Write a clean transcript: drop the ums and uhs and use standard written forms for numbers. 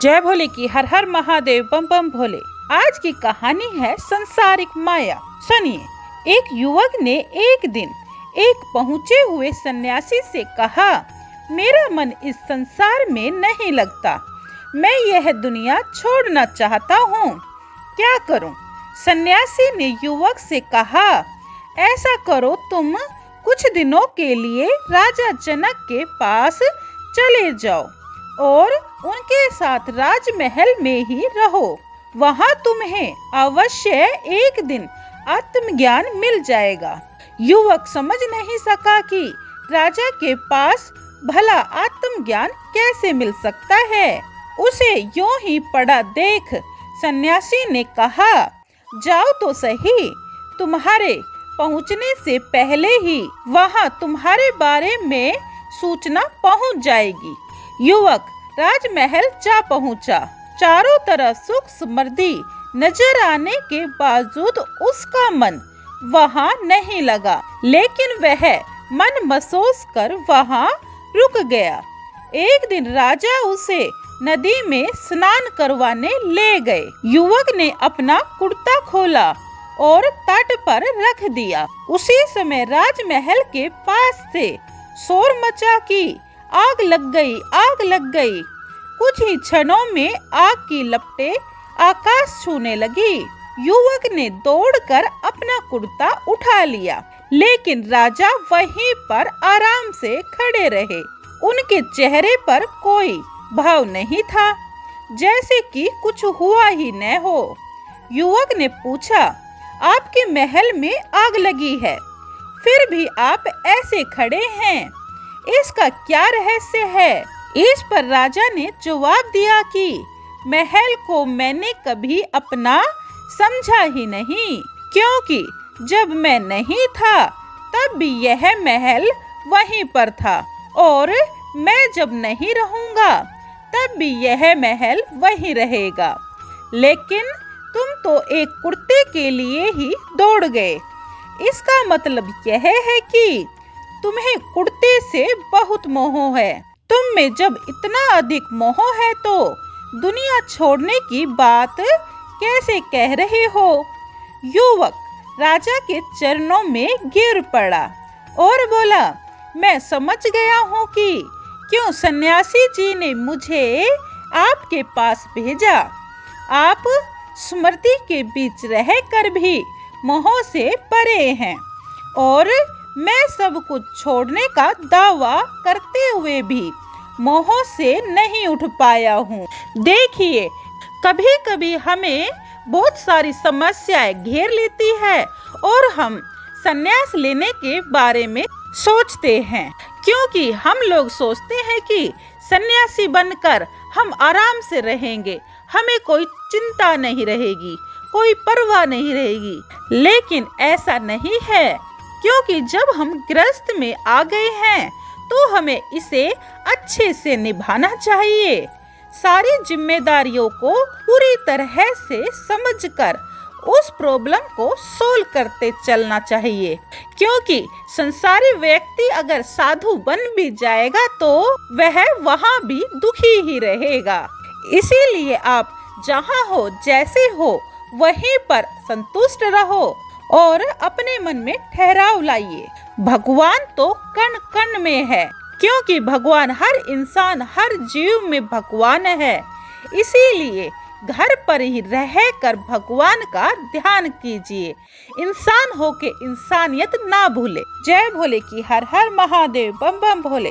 जय भोले की हर हर महादेव बम बम भोले। आज की कहानी है संसारिक माया। सुनिए, एक युवक ने एक दिन एक पहुँचे हुए सन्यासी से कहा, मेरा मन इस संसार में नहीं लगता, मैं यह दुनिया छोड़ना चाहता हूँ, क्या करूँ? सन्यासी ने युवक से कहा, ऐसा करो, तुम कुछ दिनों के लिए राजा जनक के पास चले जाओ और उनके साथ राजमहल में ही रहो। वहाँ तुम्हें अवश्य एक दिन आत्मज्ञान मिल जाएगा। युवक समझ नहीं सका कि राजा के पास भला आत्मज्ञान कैसे मिल सकता है। उसे यूं ही पड़ा देख सन्यासी ने कहा, जाओ तो सही, तुम्हारे पहुंचने से पहले ही वहां तुम्हारे बारे में सूचना पहुंच जाएगी। युवक राजमहल जा पहुंचा। चारों तरफ सुख समृद्धि नजर आने के बावजूद उसका मन वहां नहीं लगा, लेकिन वह मन महसूस कर वहां रुक गया। एक दिन राजा उसे नदी में स्नान करवाने ले गए। युवक ने अपना कुर्ता खोला और तट पर रख दिया। उसी समय राजमहल के पास से शोर मचा कि आग लग गई, आग लग गई। कुछ ही क्षणों में आग की लपटें आकाश छूने लगी। युवक ने दौड़कर अपना कुर्ता उठा लिया, लेकिन राजा वहीं पर आराम से खड़े रहे। उनके चेहरे पर कोई भाव नहीं था, जैसे कि कुछ हुआ ही न हो। युवक ने पूछा, आपके महल में आग लगी है, फिर भी आप ऐसे खड़े हैं, इसका क्या रहस्य है? इस पर राजा ने जवाब दिया कि महल को मैंने कभी अपना समझा ही नहीं, क्योंकि जब मैं नहीं था तब भी यह महल वहीं पर था, और मैं जब नहीं रहूंगा तब भी यह महल वहीं रहेगा। लेकिन तुम तो एक कुर्ते के लिए ही दौड़ गए। इसका मतलब यह है कि तुम्हें कुर्ते से बहुत मोह है। तुम में जब इतना अधिक मोह है तो दुनिया छोड़ने की बात कैसे कह रहे हो? युवक राजा के चरणों में गिर पड़ा और बोला, मैं समझ गया हूँ कि क्यों सन्यासी जी ने मुझे आपके पास भेजा। आप स्मृति के बीच रहकर भी मोह से परे हैं, और मैं सब कुछ छोड़ने का दावा करते हुए भी मोह से नहीं उठ पाया हूँ। देखिए, कभी कभी हमें बहुत सारी समस्याएं घेर लेती है और हम संन्यास लेने के बारे में सोचते हैं, क्योंकि हम लोग सोचते हैं कि सन्यासी बनकर हम आराम से रहेंगे, हमें कोई चिंता नहीं रहेगी, कोई परवाह नहीं रहेगी। लेकिन ऐसा नहीं है, क्योंकि जब हम गृहस्थ में आ गए हैं तो हमें इसे अच्छे से निभाना चाहिए। सारी जिम्मेदारियों को पूरी तरह से समझकर उस प्रॉब्लम को सोल्व करते चलना चाहिए, क्योंकि संसारी व्यक्ति अगर साधु बन भी जाएगा तो वह वहाँ भी दुखी ही रहेगा। इसीलिए आप जहाँ हो, जैसे हो, वहीं पर संतुष्ट रहो और अपने मन में ठहराव लाइए। भगवान तो कण कण में है, क्योंकि भगवान हर इंसान, हर जीव में भगवान है। इसीलिए घर पर ही रहकर भगवान का ध्यान कीजिए। इंसान होके इंसानियत ना भूले। जय भोले की हर हर महादेव बम बम भोले।